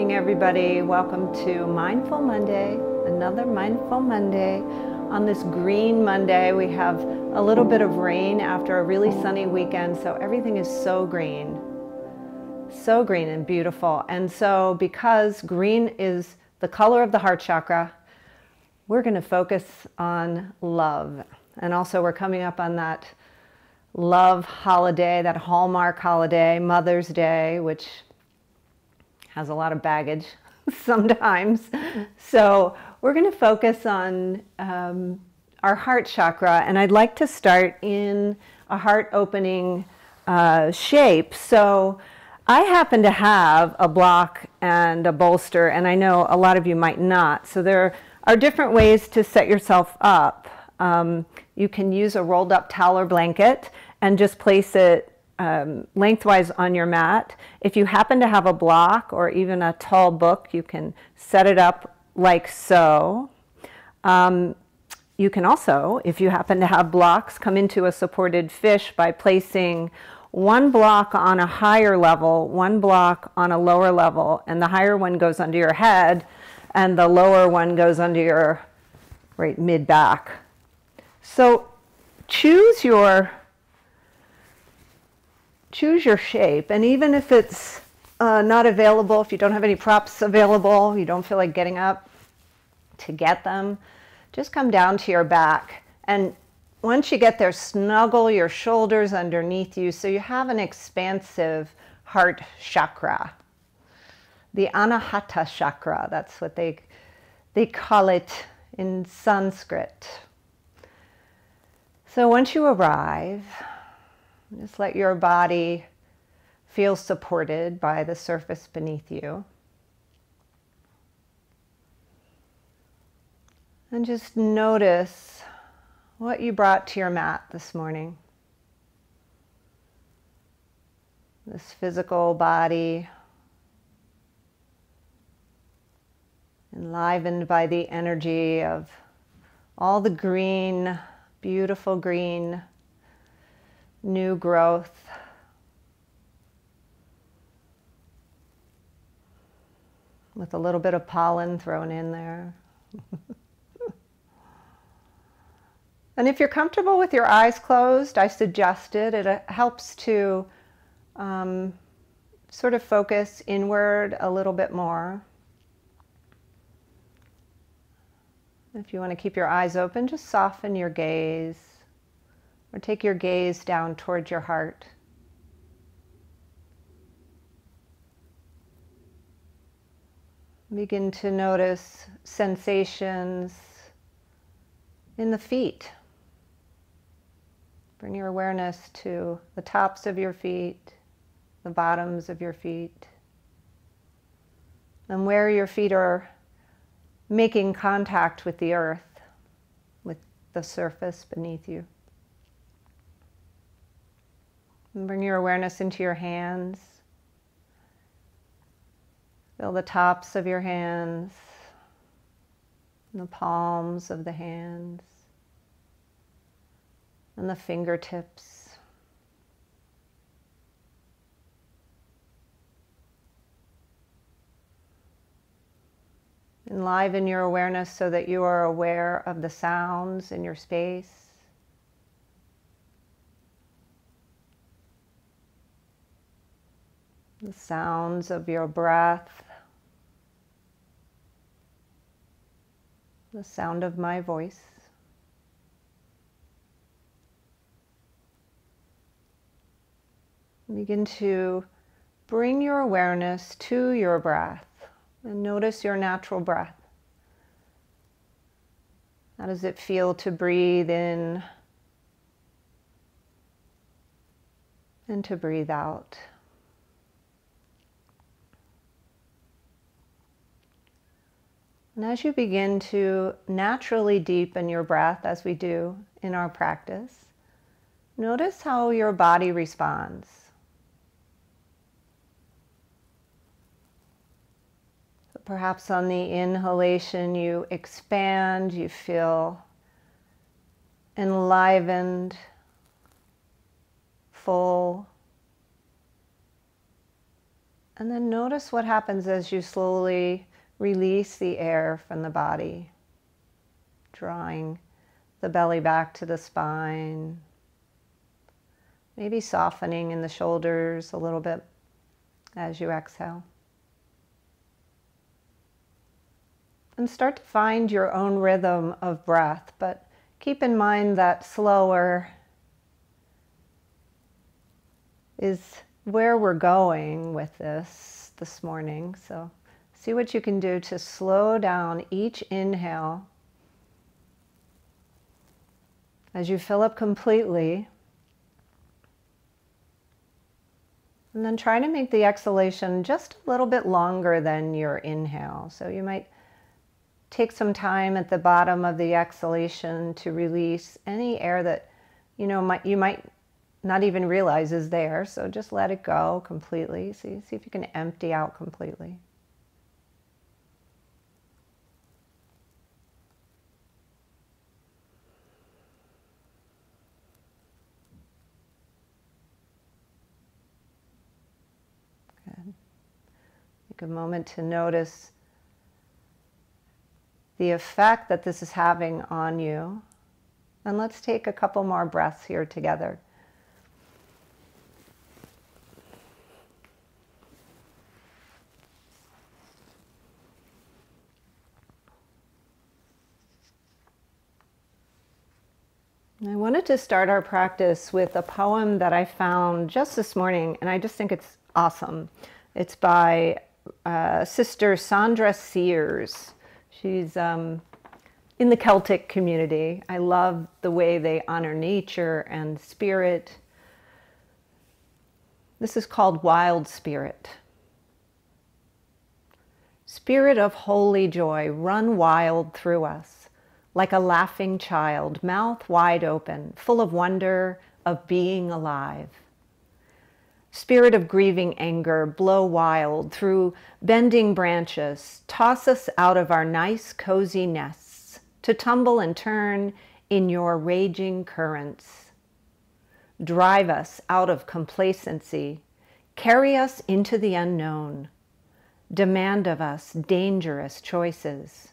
morning, everybody. Welcome to Mindful Monday, another Mindful Monday. On this green Monday, we have a little bit of rain after a really sunny weekend, so everything is so green and beautiful. And so because green is the color of the heart chakra, we're going to focus on love. And also we're coming up on that love holiday, that Hallmark holiday, Mother's Day, which has a lot of baggage sometimes. So we're going to focus on our heart chakra, and I'd like to start in a heart opening shape. So I happen to have a block and a bolster, and I know a lot of you might not. So there are different ways to set yourself up. You can use a rolled up towel or blanket and just place it lengthwise on your mat. If you happen to have a block or even a tall book, you can set it up like so. You can also, if you happen to have blocks, come into a supported fish by placing one block on a higher level, one block on a lower level, and the higher one goes under your head and the lower one goes under your right mid-back. So choose your shape, and even if it's not available, if you don't have any props available, you don't feel like getting up to get them, just come down to your back. And once you get there, snuggle your shoulders underneath you so you have an expansive heart chakra. The Anahata chakra, that's what they call it in Sanskrit. So once you arrive, just let your body feel supported by the surface beneath you. And just notice what you brought to your mat this morning. This physical body, enlivened by the energy of all the green, beautiful green, new growth. With a little bit of pollen thrown in there. And if you're comfortable with your eyes closed, I suggest it. It helps to sort of focus inward a little bit more. If you want to keep your eyes open, just soften your gaze. Or take your gaze down towards your heart. Begin to notice sensations in the feet. Bring your awareness to the tops of your feet, the bottoms of your feet, and where your feet are making contact with the earth, with the surface beneath you. And bring your awareness into your hands. Feel the tops of your hands, the palms of the hands, and the fingertips. Enliven your awareness so that you are aware of the sounds in your space. The sounds of your breath, the sound of my voice. Begin to bring your awareness to your breath and notice your natural breath. How does it feel to breathe in and to breathe out? And as you begin to naturally deepen your breath, as we do in our practice, notice how your body responds. So perhaps on the inhalation you expand, you feel enlivened, full. And then notice what happens as you slowly release the air from the body, drawing the belly back to the spine, maybe softening in the shoulders a little bit as you exhale. And start to find your own rhythm of breath, but keep in mind that slower is where we're going with this morning. So see what you can do to slow down each inhale as you fill up completely. And then try to make the exhalation just a little bit longer than your inhale. So you might take some time at the bottom of the exhalation to release any air that you might not even realize is there. So just let it go completely. See if you can empty out completely. Good. Take a moment to notice the effect that this is having on you. And let's take a couple more breaths here together. I wanted to start our practice with a poem that I found just this morning, and I just think it's awesome. It's by Sister Sandra Sears. She's in the Celtic community. I love the way they honor nature and spirit. This is called Wild Spirit. Spirit of holy joy, run wild through us, like a laughing child, mouth wide open, full of wonder of being alive. Spirit of grieving anger, blow wild through bending branches, toss us out of our nice cozy nests to tumble and turn in your raging currents. Drive us out of complacency, carry us into the unknown, demand of us dangerous choices.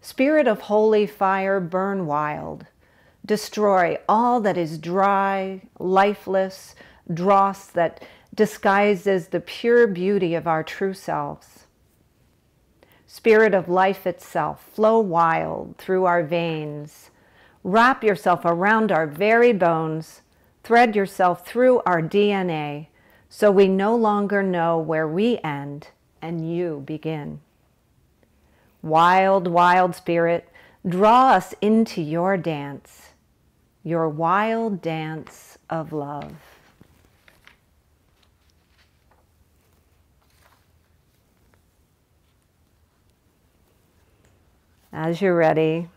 Spirit of holy fire, burn wild, destroy all that is dry, lifeless, dross that disguises the pure beauty of our true selves. Spirit of life itself, flow wild through our veins. Wrap yourself around our very bones. Thread yourself through our DNA so we no longer know where we end and you begin. Wild, wild spirit, draw us into your dance, your wild dance of love. As you're ready,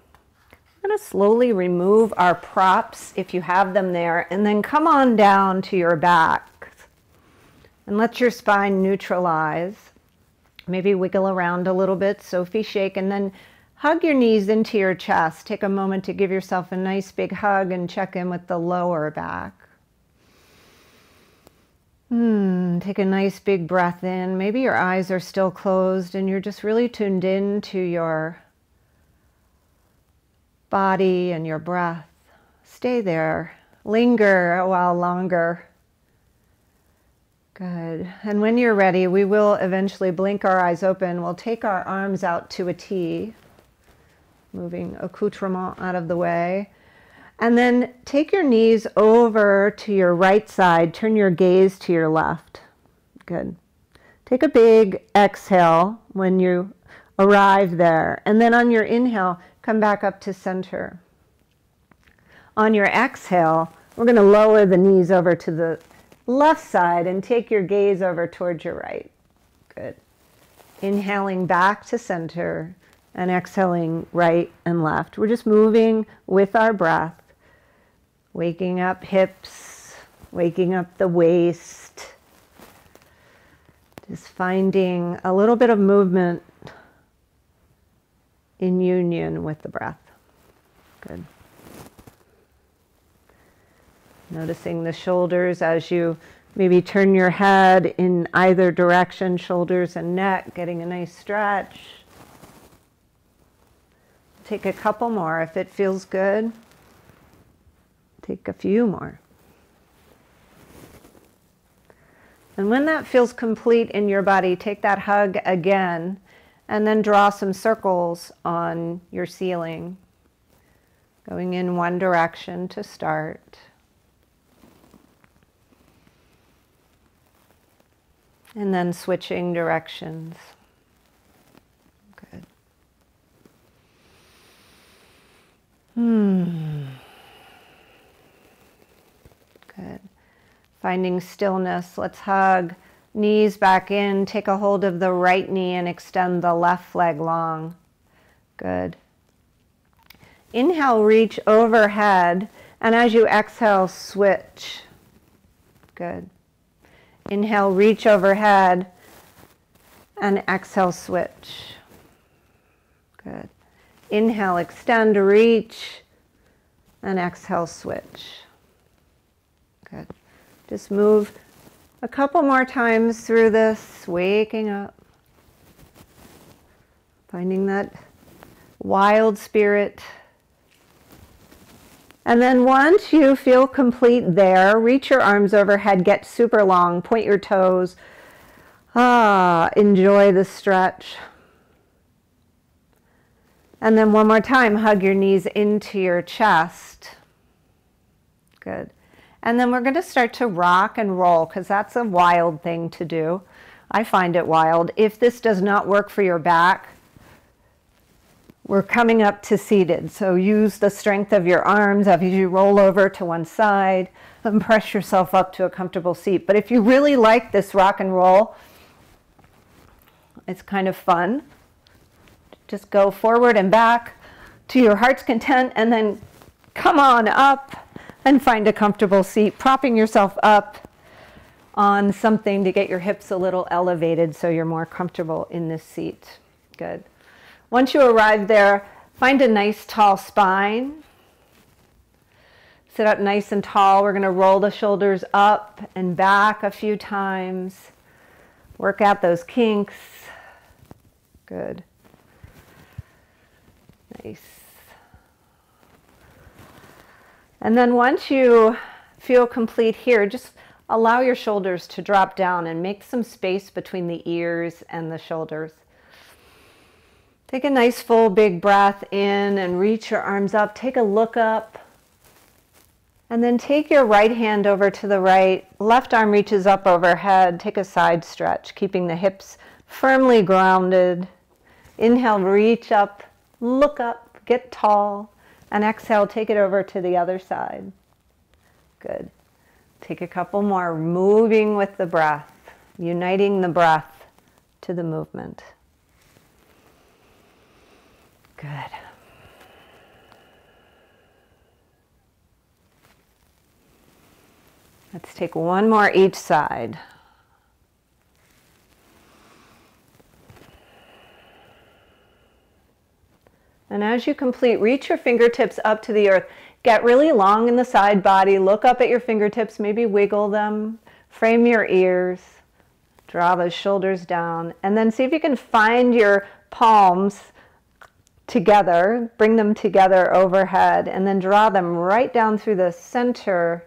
I'm going to slowly remove our props if you have them there, and then come on down to your back and let your spine neutralize. Maybe wiggle around a little bit, Sophie shake, and then hug your knees into your chest. Take a moment to give yourself a nice big hug and check in with the lower back. Take a nice big breath in. Maybe your eyes are still closed and you're just really tuned in to your body and your breath. Stay there. Linger a while longer. Good. And when you're ready, we will eventually blink our eyes open. We'll take our arms out to a T, moving accoutrement out of the way. And then take your knees over to your right side. Turn your gaze to your left. Good. Take a big exhale when you arrive there. And then on your inhale, come back up to center. On your exhale, we're going to lower the knees over to the left side and take your gaze over towards your right. Good. Inhaling back to center and exhaling right and left. We're just moving with our breath, waking up hips, waking up the waist, just finding a little bit of movement in union with the breath. Good. Noticing the shoulders as you Maybe turn your head in either direction, shoulders and neck, getting a nice stretch. Take a couple more if it feels good. Take a few more. And when that feels complete in your body, take that hug again and then draw some circles on your ceiling, going in one direction to start. And then switching directions. Good. Good. Finding stillness. Let's hug. Knees back in. Take a hold of the right knee and extend the left leg long. Good. Inhale, reach overhead. And as you exhale, switch. Good. Inhale, reach overhead. And exhale, switch. Good. Inhale, extend, reach. And exhale, switch. Good. Just move a couple more times through this, waking up. Finding that wild spirit. And then once you feel complete there, reach your arms overhead, get super long, point your toes. Enjoy the stretch. And then one more time, hug your knees into your chest. Good. And then we're going to start to rock and roll, because that's a wild thing to do. I find it wild. If this does not work for your back, we're coming up to seated. So use the strength of your arms as you roll over to one side and press yourself up to a comfortable seat. But if you really like this rock and roll, it's kind of fun. Just go forward and back to your heart's content, and then come on up and find a comfortable seat, propping yourself up on something to get your hips a little elevated so you're more comfortable in this seat. Good. Once you arrive there, find a nice tall spine. Sit up nice and tall. We're going to roll the shoulders up and back a few times. Work out those kinks. Good. Nice. And then once you feel complete here, just allow your shoulders to drop down and make some space between the ears and the shoulders. Take a nice full big breath in and reach your arms up. Take a look up. And then take your right hand over to the right. Left arm reaches up overhead. Take a side stretch, keeping the hips firmly grounded. Inhale, reach up, look up, get tall. And exhale, take it over to the other side. Good. Take a couple more, moving with the breath, uniting the breath to the movement. Good. Let's take one more each side. And as you complete, reach your fingertips up to the earth. Get really long in the side body. Look up at your fingertips, maybe wiggle them. Frame your ears. Draw those shoulders down. And then see if you can find your palms together. Bring them together overhead. And then draw them right down through the center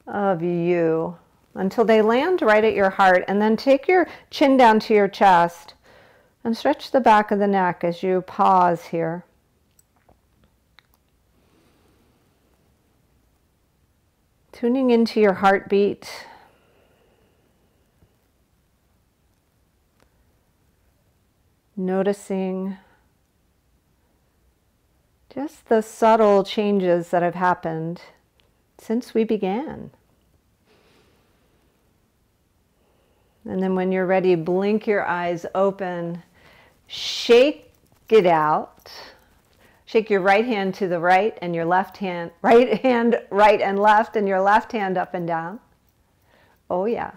of you until they land right at your heart. And then take your chin down to your chest. And stretch the back of the neck as you pause here. Tuning into your heartbeat. Noticing just the subtle changes that have happened since we began. And then when you're ready, blink your eyes open. Shake it out. Shake your right hand to the right and your left hand, right and left, and your left hand up and down. Oh yeah.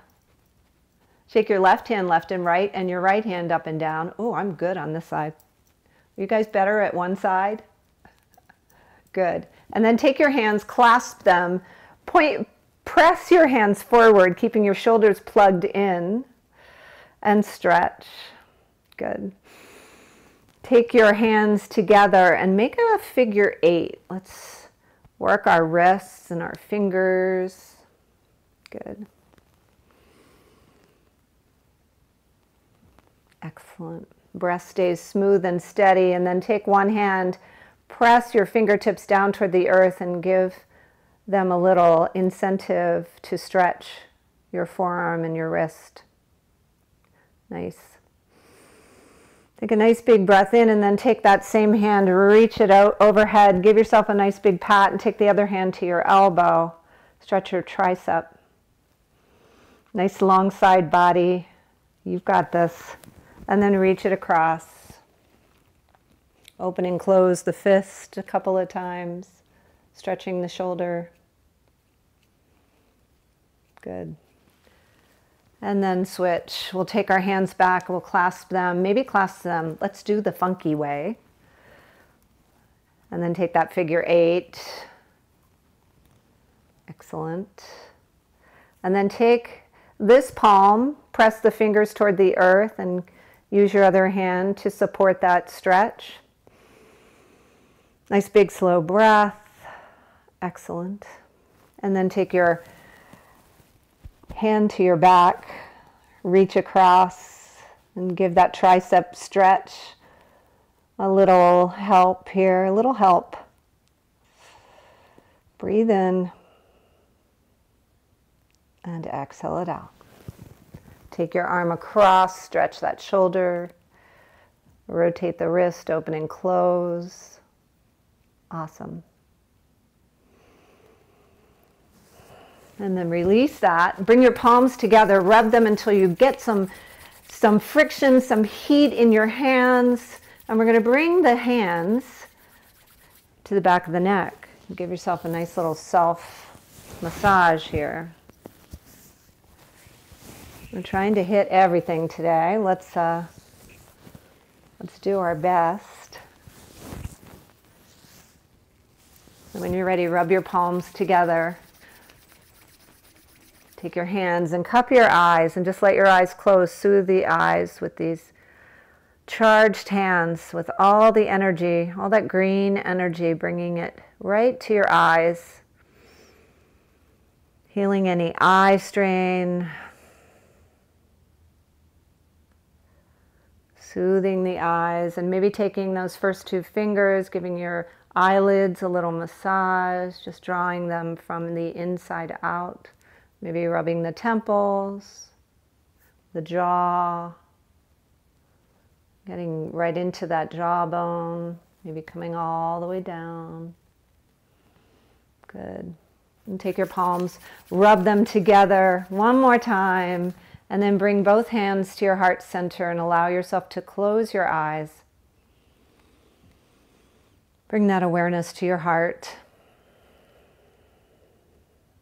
Shake your left hand left and right and your right hand up and down. Oh, I'm good on this side. Are you guys better at one side? Good. And then take your hands, clasp them, point press your hands forward, keeping your shoulders plugged in, and stretch. Good. Take your hands together and make a figure 8. Let's work our wrists and our fingers. Good. Excellent. Breath stays smooth and steady, and then take one hand, press your fingertips down toward the earth and give them a little incentive to stretch your forearm and your wrist. Nice. Take a nice big breath in, and then take that same hand, reach it out overhead, give yourself a nice big pat, and take the other hand to your elbow. Stretch your tricep. Nice long side body. You've got this. And then reach it across. Open and close the fist a couple of times, stretching the shoulder. Good. And then switch. We'll take our hands back, we'll clasp them, maybe clasp them. Let's do the funky way. And then take that figure 8. Excellent. And then take this palm, press the fingers toward the earth, and use your other hand to support that stretch. Nice big slow breath. Excellent. And then take your hand to your back, reach across, and give that tricep stretch a little help here, a little help. Breathe in and exhale it out. Take your arm across, stretch that shoulder, rotate the wrist, open and close. Awesome. And then release that. Bring your palms together, rub them until you get some friction, some heat in your hands. And we're going to bring the hands to the back of the neck. Give yourself a nice little self massage here. We're trying to hit everything today. Let's do our best. And when you're ready, rub your palms together. Take your hands and cup your eyes and just let your eyes close. Soothe the eyes with these charged hands with all the energy, all that green energy, bringing it right to your eyes. Healing any eye strain. Soothing the eyes, and maybe taking those first 2 fingers, giving your eyelids a little massage, just drawing them from the inside out. Maybe rubbing the temples, the jaw, getting right into that jawbone, maybe coming all the way down. Good. And take your palms, rub them together one more time, and then bring both hands to your heart center and allow yourself to close your eyes. Bring that awareness to your heart.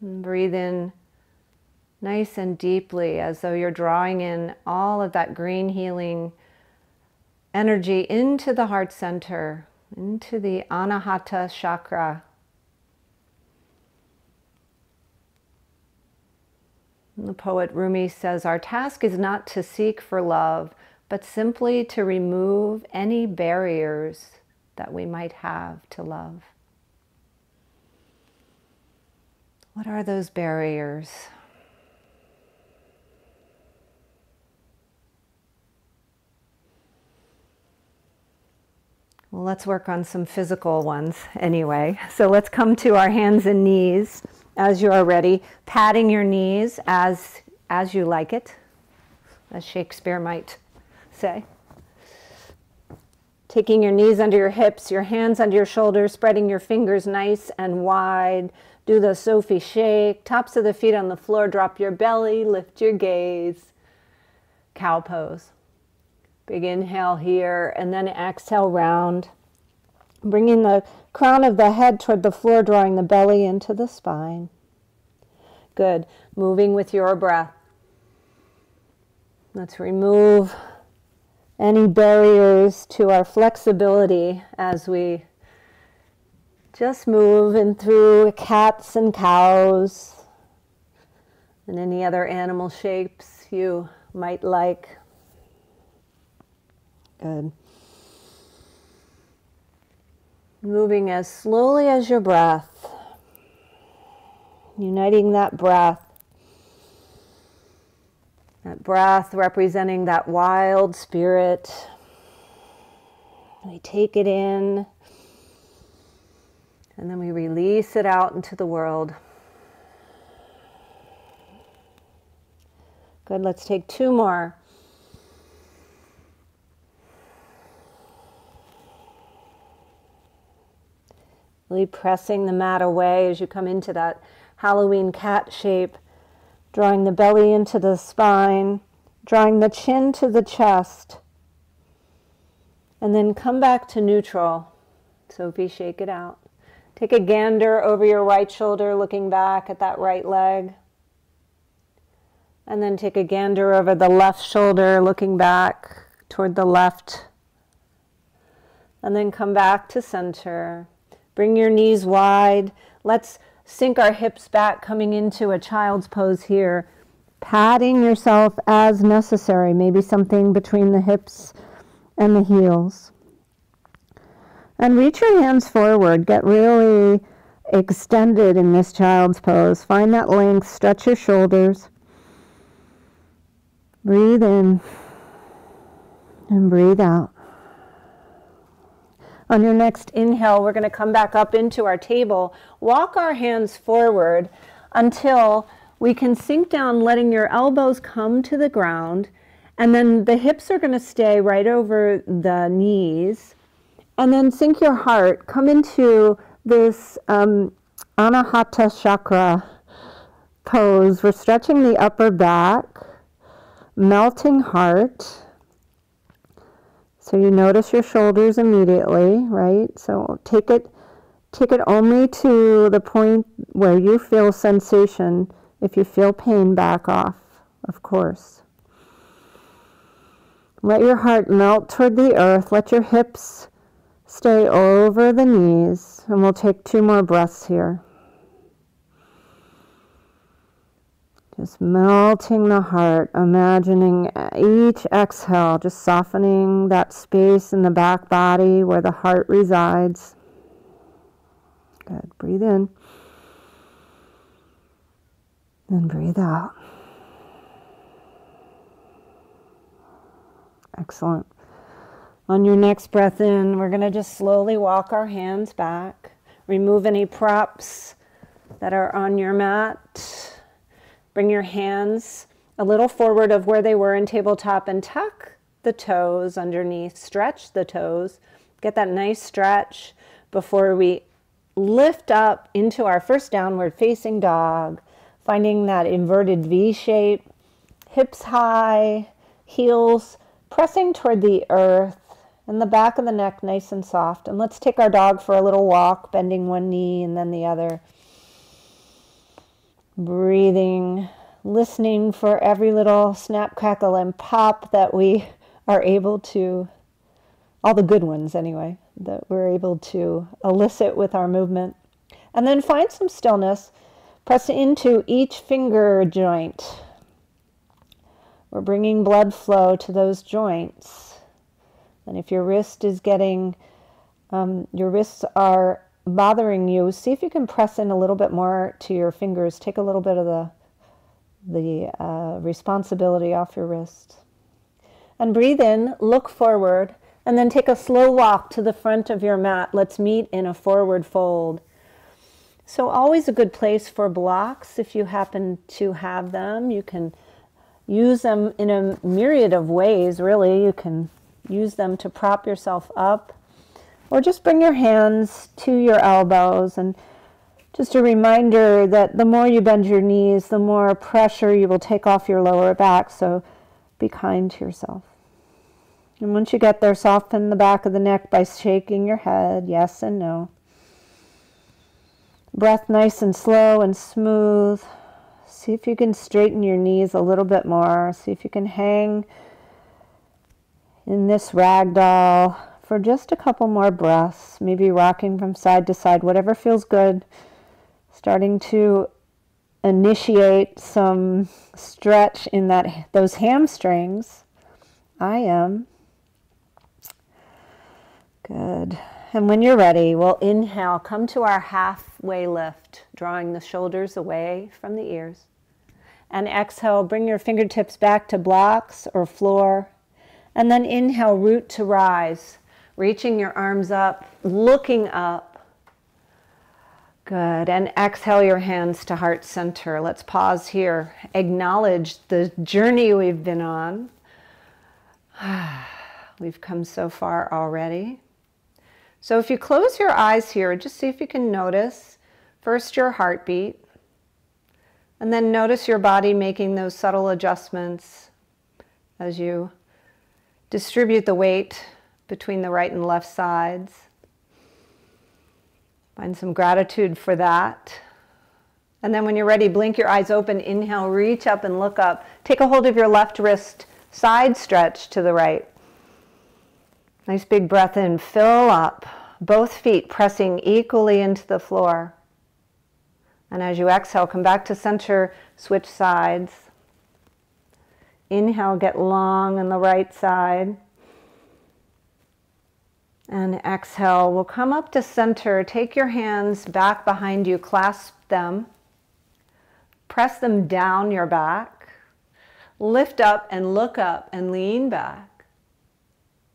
And breathe in nice and deeply, as though you're drawing in all of that green healing energy into the heart center, into the Anahata chakra. And the poet Rumi says, our task is not to seek for love, but simply to remove any barriers that we might have to love. What are those barriers? Well, let's work on some physical ones anyway. So let's come to our hands and knees as you are ready, patting your knees as you like it, as Shakespeare might say. Taking your knees under your hips, your hands under your shoulders, spreading your fingers nice and wide. Do the Sophie shake, tops of the feet on the floor, drop your belly, lift your gaze. Cow pose. Big inhale here, and then exhale round. Bringing the crown of the head toward the floor, drawing the belly into the spine. Good. Moving with your breath. Let's remove any barriers to our flexibility as we just move in through cats and cows, And any other animal shapes you might like. Good. Moving as slowly as your breath. Uniting that breath. That breath representing that wild spirit. We take it in, and then we release it out into the world. Good, let's take 2 more. Really pressing the mat away as you come into that Halloween cat shape, drawing the belly into the spine, drawing the chin to the chest, and then come back to neutral. Sophie, shake it out. Take a gander over your right shoulder, looking back at that right leg. And then take a gander over the left shoulder, looking back toward the left. And then come back to center. Bring your knees wide. Let's sink our hips back, coming into a child's pose here. Patting yourself as necessary, maybe something between the hips and the heels. And reach your hands forward. Get really extended in this child's pose. Find that length. Stretch your shoulders. Breathe in and breathe out. On your next inhale, we're going to come back up into our table. Walk our hands forward until we can sink down, letting your elbows come to the ground. And then the hips are going to stay right over the knees. And then sink your heart. Come into this Anahata Chakra pose. We're stretching the upper back. Melting heart. So you notice your shoulders immediately, right? So take it only to the point where you feel sensation. If you feel pain, back off, of course. Let your heart melt toward the earth. Let your hips stay over the knees. And we'll take 2 more breaths here. Just melting the heart, imagining each exhale, just softening that space in the back body where the heart resides. Good. Breathe in. And breathe out. Excellent. On your next breath in, we're going to just slowly walk our hands back. Remove any props that are on your mat. Bring your hands a little forward of where they were in tabletop and tuck the toes underneath. Stretch the toes. Get that nice stretch before we lift up into our first downward facing dog. Finding that inverted V shape. Hips high, heels pressing toward the earth, and the back of the neck nice and soft. And let's take our dog for a little walk, bending one knee and then the other. Breathing, listening for every little snap, crackle, and pop that we are able to, all the good ones anyway, that we're able to elicit with our movement. And then find some stillness. Press into each finger joint. We're bringing blood flow to those joints. And if your wrist is getting, your wrists are bothering you, see if you can press in a little bit more to your fingers. Take a little bit of the responsibility off your wrist. And breathe in, look forward, and then take a slow walk to the front of your mat. Let's meet in a forward fold. So always a good place for blocks if you happen to have them. You can use them in a myriad of ways, really. You can use them to prop yourself up. Or just bring your hands to your elbows, and just a reminder that the more you bend your knees, the more pressure you will take off your lower back, so be kind to yourself. And once you get there, soften the back of the neck by shaking your head, yes and no. Breath nice and slow and smooth. See if you can straighten your knees a little bit more. See if you can hang in this ragdoll for just a couple more breaths, maybe rocking from side to side, whatever feels good. Starting to initiate some stretch in those hamstrings. I am. Good. And when you're ready, we'll inhale, come to our halfway lift, drawing the shoulders away from the ears. And exhale, bring your fingertips back to blocks or floor. And then inhale, root to rise, reaching your arms up, looking up. Good. And exhale your hands to heart center. Let's pause here. Acknowledge the journey we've been on. We've come so far already. So if you close your eyes here, just see if you can notice first your heartbeat, and then notice your body making those subtle adjustments as you distribute the weight between the right and left sides. Find some gratitude for that. And then when you're ready, blink your eyes open, inhale, reach up and look up. Take a hold of your left wrist, side stretch to the right. Nice big breath in, fill up, both feet pressing equally into the floor. And as you exhale, come back to center, switch sides. Inhale, get long on the right side. And exhale, we'll come up to center, take your hands back behind you, clasp them, press them down your back, lift up and look up and lean back.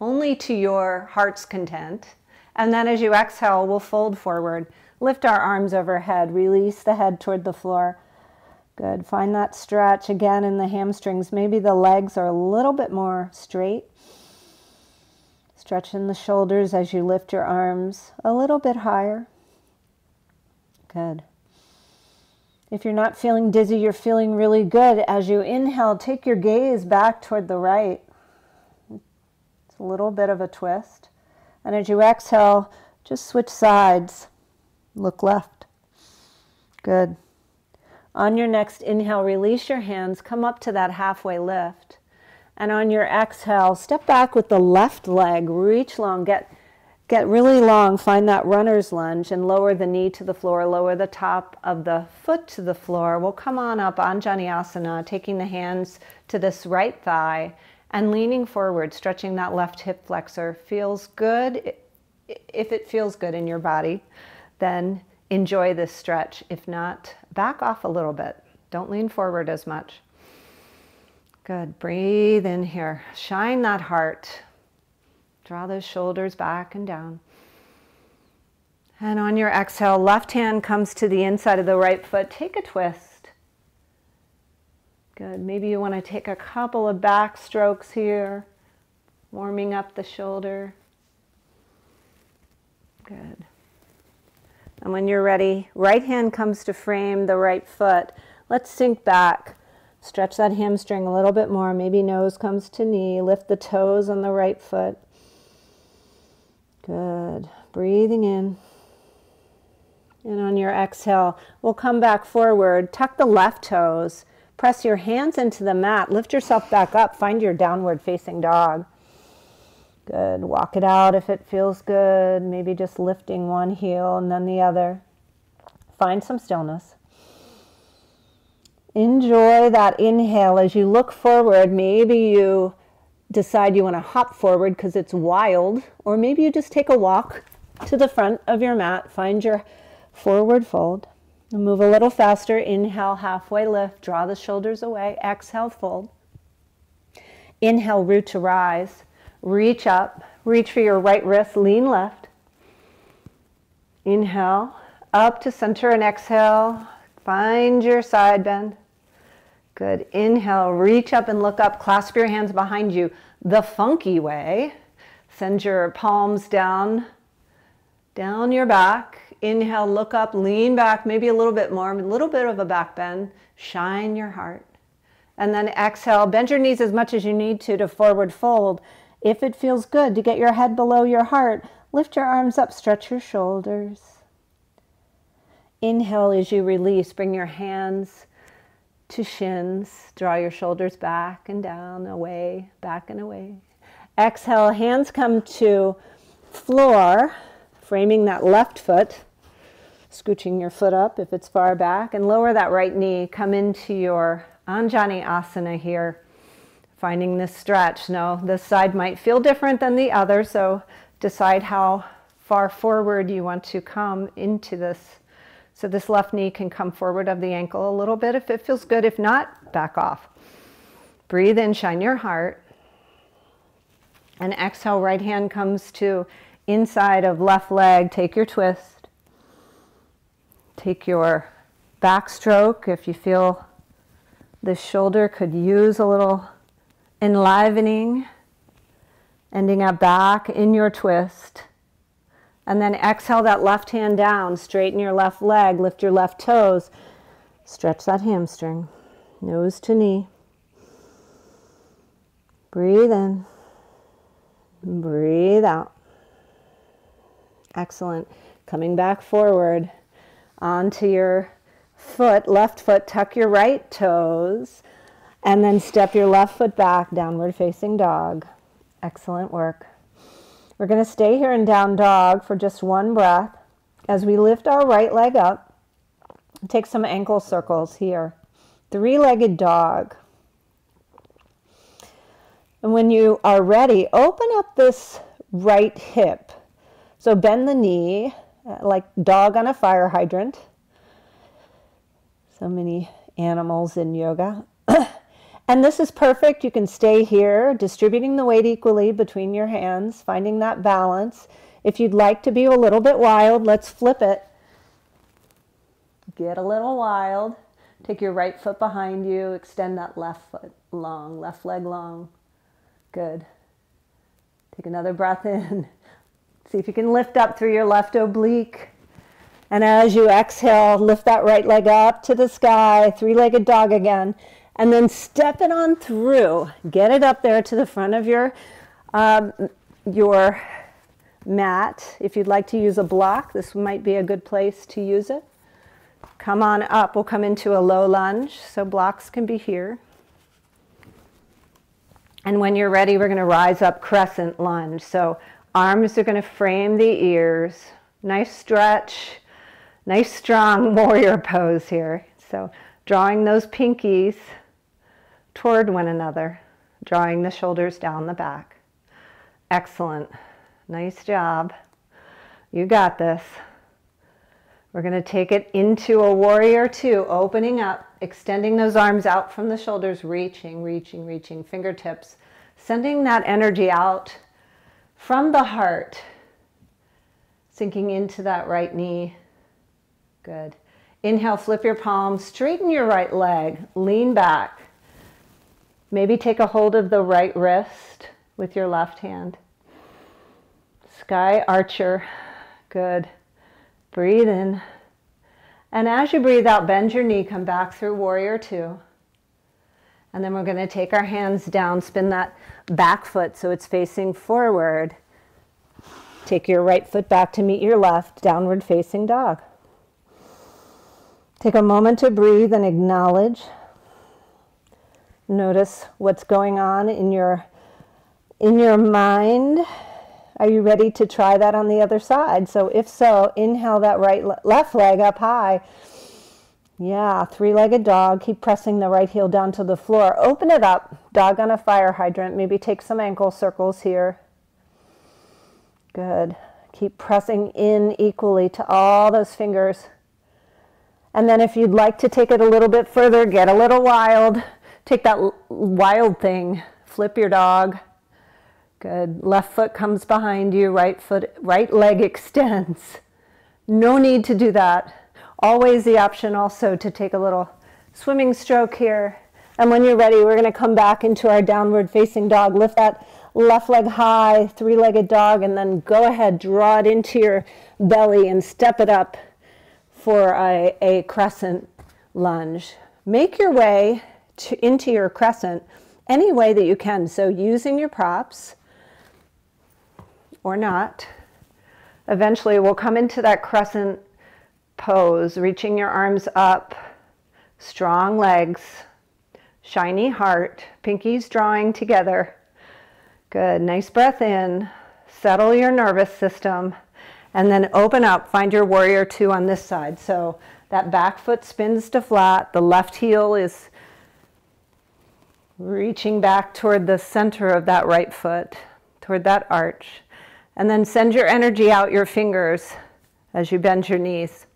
Only to your heart's content. And then as you exhale, we'll fold forward. Lift our arms overhead. Release the head toward the floor. Good. Find that stretch again in the hamstrings. Maybe the legs are a little bit more straight. Stretch in the shoulders as you lift your arms a little bit higher. Good. If you're not feeling dizzy, you're feeling really good. As you inhale, take your gaze back toward the right. A little bit of a twist. And as you exhale, just switch sides. Look left. Good. On your next inhale, release your hands. Come up to that halfway lift. And on your exhale, step back with the left leg. Reach long. Get really long. Find that runner's lunge and lower the knee to the floor. Lower the top of the foot to the floor. We'll come on up, Anjaneyasana, taking the hands to this right thigh. And leaning forward, stretching that left hip flexor. Feels good. If it feels good in your body, then enjoy this stretch. If not, back off a little bit. Don't lean forward as much. Good. Breathe in here. Shine that heart. Draw those shoulders back and down. And on your exhale, left hand comes to the inside of the right foot. Take a twist. Good. Maybe you want to take a couple of back strokes here, warming up the shoulder. Good. And when you're ready, right hand comes to frame the right foot. Let's sink back. Stretch that hamstring a little bit more. Maybe nose comes to knee. Lift the toes on the right foot. Good. Breathing in. And on your exhale, we'll come back forward. Tuck the left toes. Press your hands into the mat. Lift yourself back up. Find your downward facing dog. Good. Walk it out if it feels good. Maybe just lifting one heel and then the other. Find some stillness. Enjoy that inhale as you look forward. Maybe you decide you want to hop forward because it's wild, or maybe you just take a walk to the front of your mat. Find your forward fold. Move a little faster. Inhale, halfway lift. Draw the shoulders away. Exhale, fold. Inhale, root to rise. Reach up. Reach for your right wrist. Lean left. Inhale, up to center and exhale. Find your side bend. Good. Inhale, reach up and look up. Clasp your hands behind you the funky way. Send your palms down your back. Inhale, look up, lean back, maybe a little bit more, a little bit of a back bend. Shine your heart. And then exhale, bend your knees as much as you need to forward fold. If it feels good to get your head below your heart, lift your arms up, stretch your shoulders. Inhale as you release, bring your hands to shins. Draw your shoulders back and down, away, back and away. Exhale, hands come to floor, framing that left foot. Scooching your foot up if it's far back, and lower that right knee. Come into your Anjani Asana here, finding this stretch. Now, this side might feel different than the other, so decide how far forward you want to come into this. So this left knee can come forward of the ankle a little bit if it feels good. If not, back off. Breathe in, shine your heart. And exhale, right hand comes to inside of left leg. Take your twist. Take your backstroke if you feel the shoulder could use a little enlivening. Ending up back in your twist. And then exhale that left hand down. Straighten your left leg. Lift your left toes. Stretch that hamstring. Nose to knee. Breathe in. Breathe out. Excellent. Coming back forward onto your foot, left foot, tuck your right toes, and then step your left foot back, downward facing dog. Excellent work. We're going to stay here in down dog for just one breath as we lift our right leg up. Take some ankle circles here. Three-legged dog. And when you are ready, open up this right hip. So bend the knee like dog on a fire hydrant. So many animals in yoga. And this is perfect. You can stay here, distributing the weight equally between your hands, finding that balance. If you'd like to be a little bit wild, let's flip it. Get a little wild. Take your right foot behind you. Extend that left foot long, left leg long. Good. Take another breath in. See if you can lift up through your left oblique. And as you exhale, lift that right leg up to the sky, three-legged dog again. And then step it on through. Get it up there to the front of your mat. If you'd like to use a block, this might be a good place to use it. Come on up. We'll come into a low lunge, so blocks can be here. And when you're ready, we're going to rise up crescent lunge. So arms are going to frame the ears. Nice stretch. Nice strong warrior pose here. So drawing those pinkies toward one another. Drawing the shoulders down the back. Excellent. Nice job. You got this. We're going to take it into a warrior two, opening up, extending those arms out from the shoulders, reaching, reaching, reaching, fingertips, sending that energy out from the heart, sinking into that right knee. Good. Inhale, flip your palms, straighten your right leg, lean back. Maybe take a hold of the right wrist with your left hand. Sky archer. Good. Breathe in. And as you breathe out, bend your knee, come back through warrior two. And then we're going to take our hands down, spin that back foot so it's facing forward. Take your right foot back to meet your left, downward facing dog. Take a moment to breathe and acknowledge. Notice what's going on in your mind. Are you ready to try that on the other side? So if so, inhale that left leg up high. Yeah, three-legged dog. Keep pressing the right heel down to the floor. Open it up. Dog on a fire hydrant. Maybe take some ankle circles here. Good. Keep pressing in equally to all those fingers. And then if you'd like to take it a little bit further, get a little wild. Take that wild thing. Flip your dog. Good. Left foot comes behind you, right leg extends. No need to do that. Always the option also to take a little swimming stroke here. And when you're ready, we're going to come back into our downward facing dog. Lift that left leg high, three-legged dog, and then go ahead, draw it into your belly and step it up for a crescent lunge. Make your way into your crescent any way that you can. So using your props, or not. Eventually we'll come into that crescent pose, reaching your arms up, strong legs, shiny heart, pinkies drawing together. Good, nice breath in, settle your nervous system, And then open up, find your warrior two on this side. So that back foot spins to flat, the left heel is reaching back toward the center of that right foot, toward that arch. And then send your energy out your fingers as you bend your knees.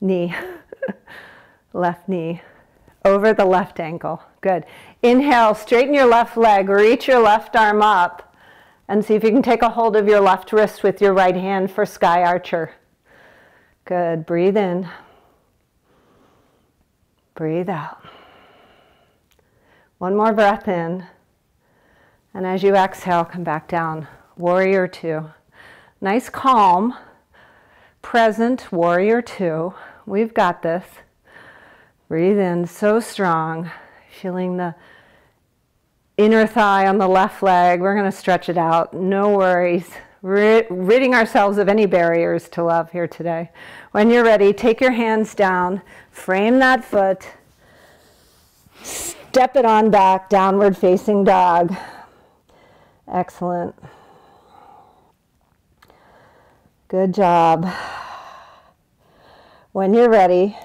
Knee, left knee, over the left ankle. Good. Inhale, straighten your left leg, reach your left arm up, and see if you can take a hold of your left wrist with your right hand for Sky Archer. Good. Breathe in. Breathe out. One more breath in. And as you exhale, come back down. Warrior two. Nice calm, present warrior two. We've got this. Breathe in, so strong. Feeling the inner thigh on the left leg. We're going to stretch it out. No worries. Ridding ourselves of any barriers to love here today. When you're ready, take your hands down. Frame that foot. Step it on back, downward facing dog. Excellent. Good job. When you're ready,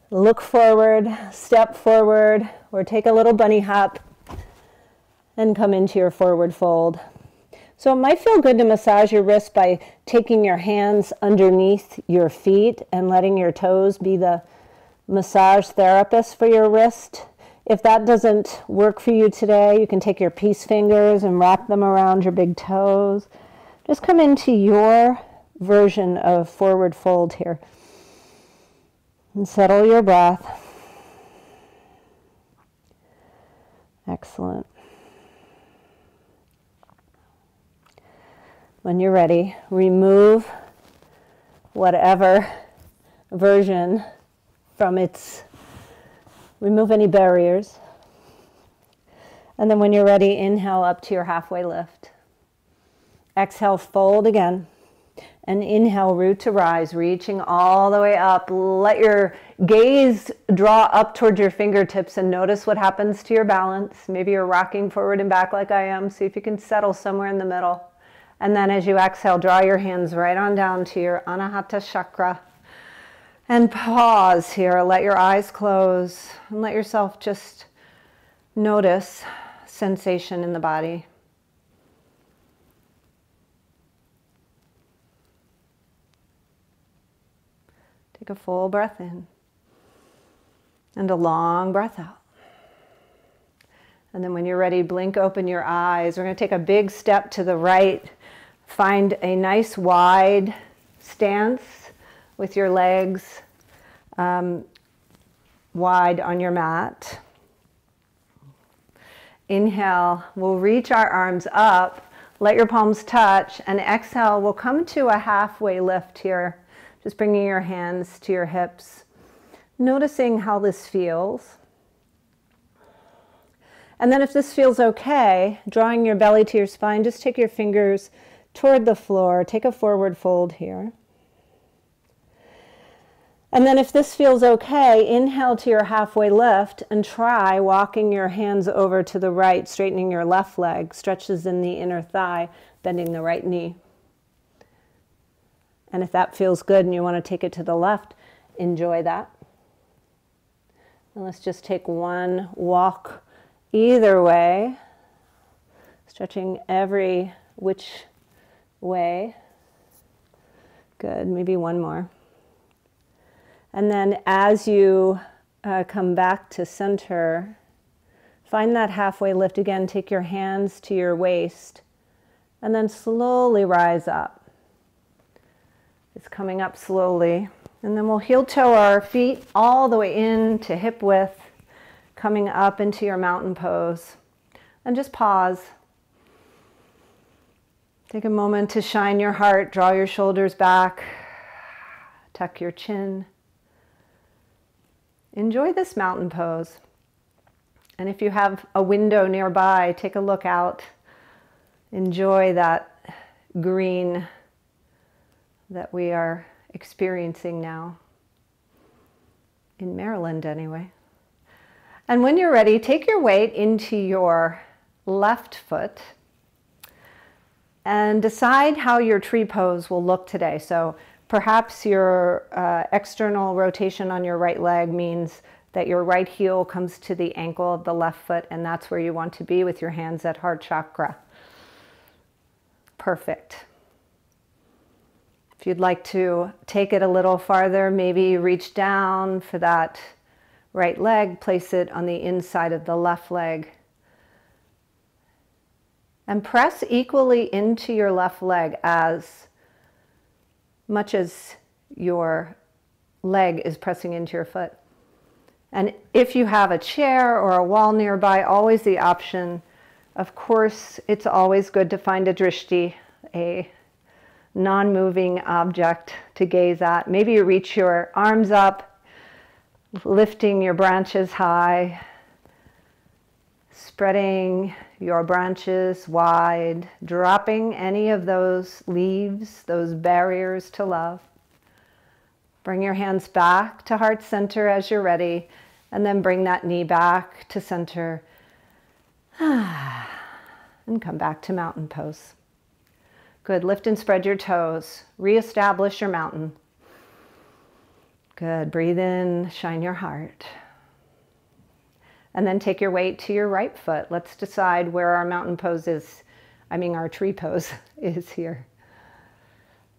look forward, step forward, or take a little bunny hop and come into your forward fold. So it might feel good to massage your wrist by taking your hands underneath your feet and letting your toes be the massage therapist for your wrist. If that doesn't work for you today, you can take your peace fingers and wrap them around your big toes. Just come into your version of forward fold here. And settle your breath. Excellent. When you're ready, remove whatever version from its, remove any barriers. And then when you're ready, inhale up to your halfway lift. Exhale, fold again. And inhale, root to rise, reaching all the way up. Let your gaze draw up towards your fingertips and notice what happens to your balance. Maybe you're rocking forward and back like I am. See if you can settle somewhere in the middle. And then as you exhale, draw your hands right on down to your Anahata chakra. And pause here. Let your eyes close. And let yourself just notice sensation in the body. Take a full breath in and a long breath out. And then when you're ready, blink open your eyes. We're going to take a big step to the right. Find a nice wide stance with your legs wide on your mat. Inhale, we'll reach our arms up. Let your palms touch. And exhale, we'll come to a halfway lift here. Just bringing your hands to your hips, noticing how this feels. And then if this feels okay, drawing your belly to your spine, just take your fingers toward the floor. Take a forward fold here. And then if this feels okay, inhale to your halfway lift and try walking your hands over to the right, straightening your left leg, stretches in the inner thigh, bending the right knee. And if that feels good and you want to take it to the left, enjoy that. And let's just take one walk either way, stretching every which way. Good, maybe one more. And then as you come back to center, find that halfway lift again. Take your hands to your waist and then slowly rise up. It's coming up slowly. And then we'll heel toe our feet all the way in to hip width, coming up into your mountain pose. And just pause. Take a moment to shine your heart, draw your shoulders back, tuck your chin. Enjoy this mountain pose. And if you have a window nearby, take a look out. Enjoy that green that we are experiencing now, in Maryland anyway. And when you're ready, take your weight into your left foot And decide how your tree pose will look today. So perhaps your external rotation on your right leg means that your right heel comes to the ankle of the left foot, and that's where you want to be with your hands at heart chakra. Perfect. If you'd like to take it a little farther, maybe reach down for that right leg, place it on the inside of the left leg. And press equally into your left leg as much as your leg is pressing into your foot. And if you have a chair or a wall nearby, always the option. Of course, it's always good to find a drishti, a non-moving object to gaze at. Maybe you reach your arms up, lifting your branches high, spreading your branches wide, dropping any of those leaves, those barriers to love. Bring your hands back to heart center as you're ready, and then bring that knee back to center. And come back to mountain pose. Good, lift and spread your toes. Reestablish your mountain. Good, breathe in, shine your heart. And then take your weight to your right foot. Let's decide where our mountain pose is. Our tree pose is here.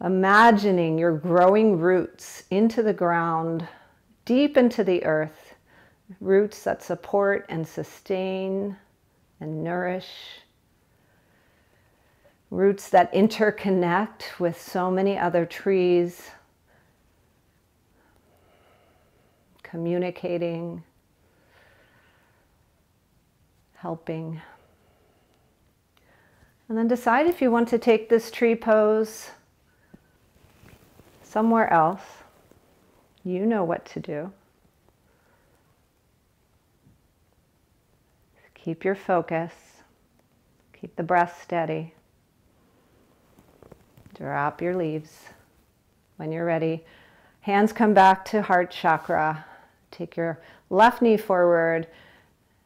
Imagining your growing roots into the ground, deep into the earth. Roots that support and sustain and nourish. Roots that interconnect with so many other trees. Communicating. Helping. And then decide if you want to take this tree pose somewhere else. You know what to do. Keep your focus. Keep the breath steady. Drop your leaves. When you're ready, hands come back to heart chakra. Take your left knee forward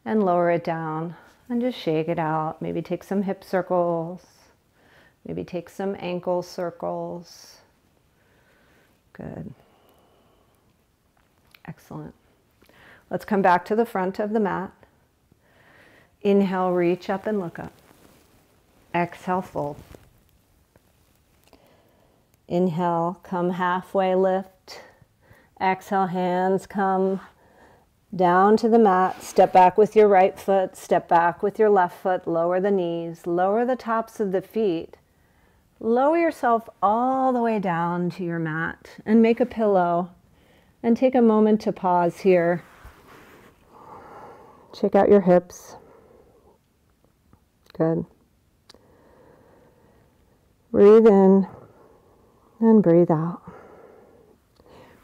and lower it down and just shake it out. Maybe take some hip circles. Maybe take some ankle circles. Good. Excellent. Let's come back to the front of the mat. Inhale, reach up and look up. Exhale, fold. Inhale, come halfway lift. Exhale, hands come down to the mat. Step back with your right foot. Step back with your left foot. Lower the knees. Lower the tops of the feet. Lower yourself all the way down to your mat and make a pillow. And take a moment to pause here. Check out your hips. Good. Breathe in and breathe out.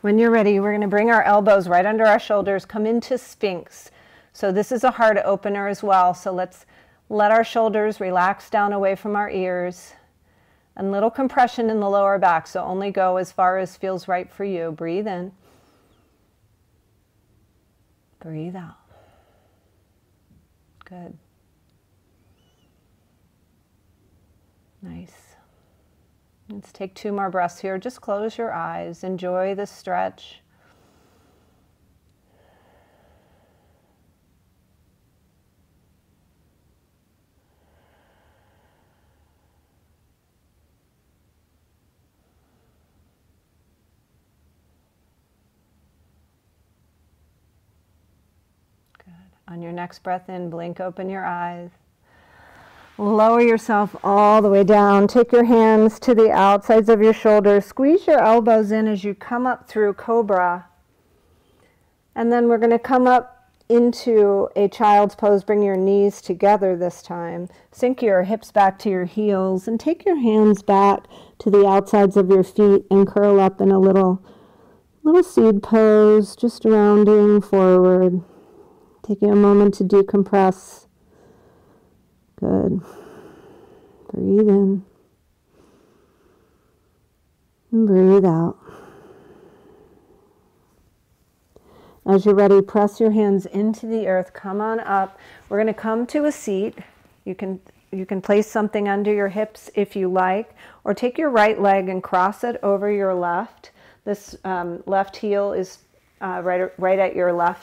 When you're ready, we're going to bring our elbows right under our shoulders, come into Sphinx. So this is a heart opener as well. So let's let our shoulders relax down away from our ears. And little compression in the lower back. So only go as far as feels right for you. Breathe in. Breathe out. Good. Nice. Let's take 2 more breaths here. Just close your eyes. Enjoy the stretch. Good. On your next breath in, blink open your eyes. Lower yourself all the way down. Take your hands to the outsides of your shoulders. Squeeze your elbows in as you come up through Cobra. And then we're going to come up into a child's pose. Bring your knees together this time. Sink your hips back to your heels and take your hands back to the outsides of your feet and curl up in a little seed pose, just rounding forward. Taking a moment to decompress. Good. Breathe in. And breathe out. As you're ready, press your hands into the earth. Come on up. We're going to come to a seat. You can You can place something under your hips if you like, or take your right leg and cross it over your left. This left heel is right at your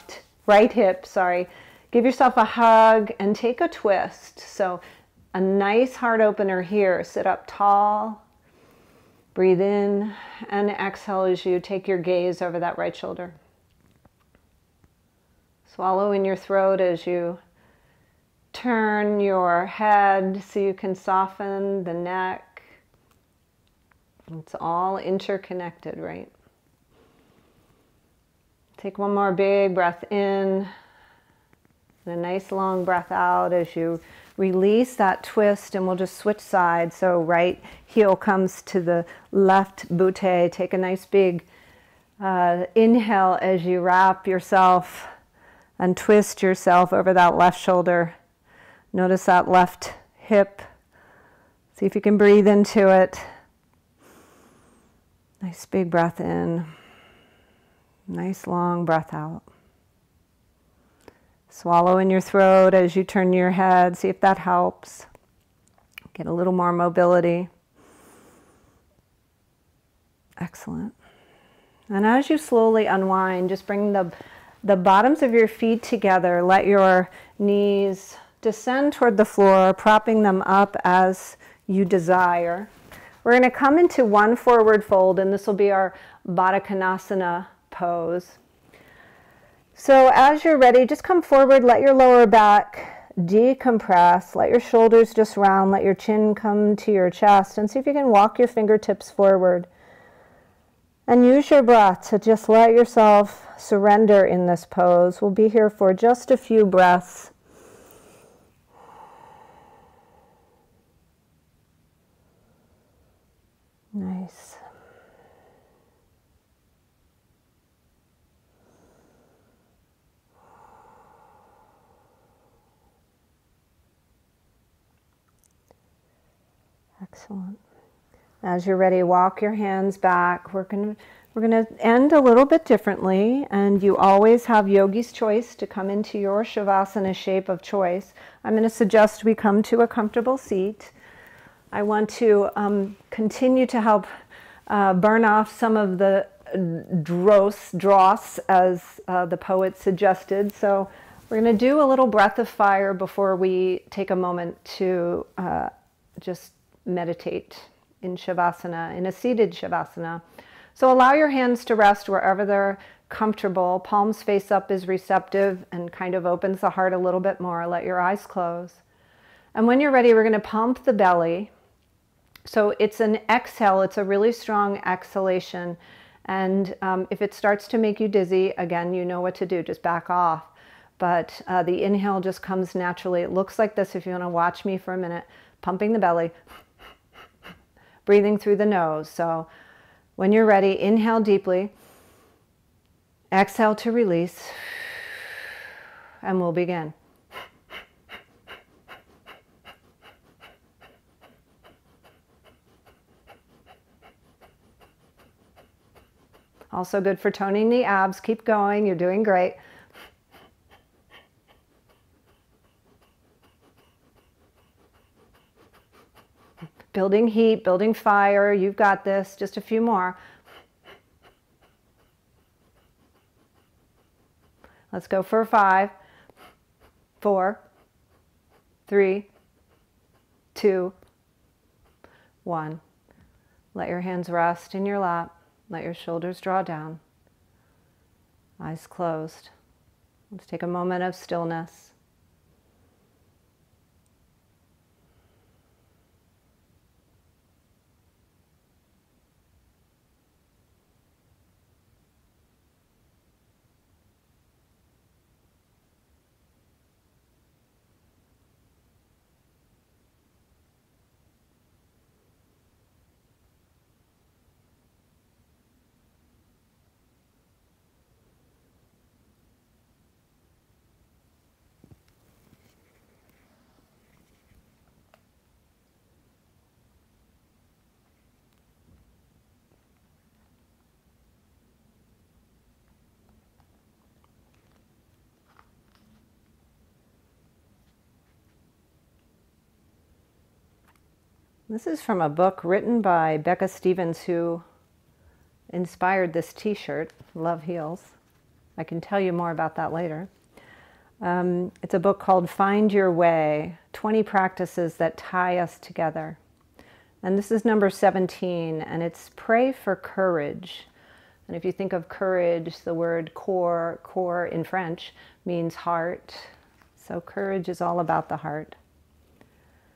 right hip, sorry. Give yourself a hug and take a twist. So a nice heart opener here. Sit up tall, breathe in, and exhale as you take your gaze over that right shoulder. Swallow in your throat as you turn your head so you can soften the neck. It's all interconnected, right? Take one more big breath in and a nice long breath out as you release that twist, and we'll just switch sides. So right heel comes to the left boot. Take a nice big inhale as you wrap yourself and twist yourself over that left shoulder. Notice that left hip. See if you can breathe into it. Nice big breath in. Nice long breath out. Swallow in your throat as you turn your head. See if that helps. Get a little more mobility. Excellent. And as you slowly unwind, just bring the bottoms of your feet together. Let your knees descend toward the floor, propping them up as you desire. We're going to come into one forward fold, and this will be our Baddha Konasana pose. So as you're ready, just come forward, let your lower back decompress, let your shoulders just round, let your chin come to your chest, and see if you can walk your fingertips forward. And use your breath to just let yourself surrender in this pose. We'll be here for just a few breaths. Nice. Excellent. As you're ready, walk your hands back. We're going to end a little bit differently, and you always have yogi's choice to come into your Shavasana shape of choice. I'm going to suggest we come to a comfortable seat. I want to continue to help burn off some of the dross, as the poet suggested. So we're going to do a little breath of fire before we take a moment to just meditate in Shavasana, in a seated Shavasana. So allow your hands to rest wherever they're comfortable. Palms face up is receptive and kind of opens the heart a little bit more. Let your eyes close. And when you're ready, we're going to pump the belly. So it's an exhale. It's a really strong exhalation. And if it starts to make you dizzy, again, you know what to do. Just back off. But the inhale just comes naturally. It looks like this if you want to watch me for a minute. Pumping the belly. Breathing through the nose. So when you're ready, inhale deeply. Exhale to release. And we'll begin. Also good for toning the abs. Keep going. You're doing great. Building heat, building fire. You've got this. Just a few more. Let's go for 5, 4, 3, 2, 1. Let your hands rest in your lap. Let your shoulders draw down. Eyes closed. Let's take a moment of stillness. This is from a book written by Becca Stevens, who inspired this t-shirt, Love Heals. I can tell you more about that later. It's a book called Find Your Way, 20 Practices That Tie Us Together. And this is number 17, and it's Pray for Courage. And if you think of courage, the word corps in French means heart. So courage is all about the heart.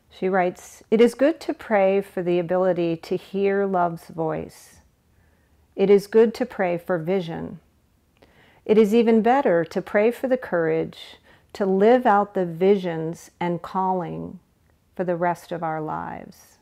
She writes, "It is good to pray for the ability to hear love's voice. It is good to pray for vision. It is even better to pray for the courage to live out the visions and calling for the rest of our lives."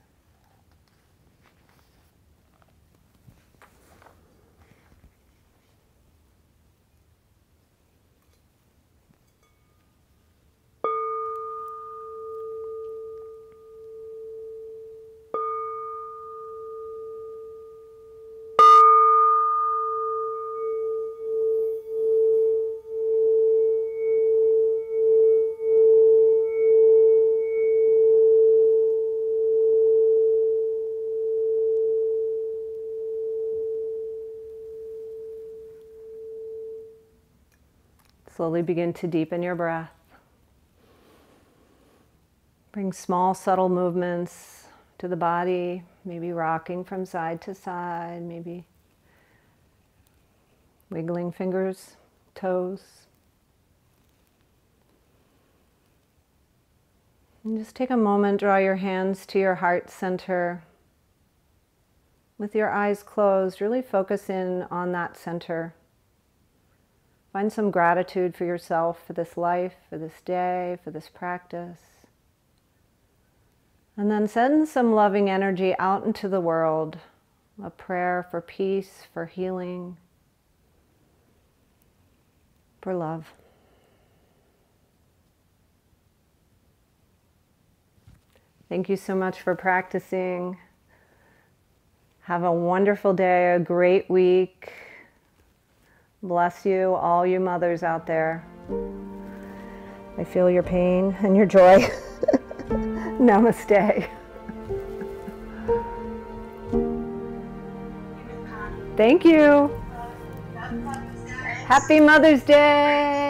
Slowly begin to deepen your breath. Bring small, subtle movements to the body, maybe rocking from side to side, maybe wiggling fingers, toes. And just take a moment, draw your hands to your heart center. With your eyes closed, really focus in on that center. Find some gratitude for yourself, for this life, for this day, for this practice. And then send some loving energy out into the world, a prayer for peace, for healing, for love. Thank you so much for practicing. Have a wonderful day, a great week. Bless you, all you mothers out there. I feel your pain and your joy. Namaste. Thank you. Happy Mother's Day.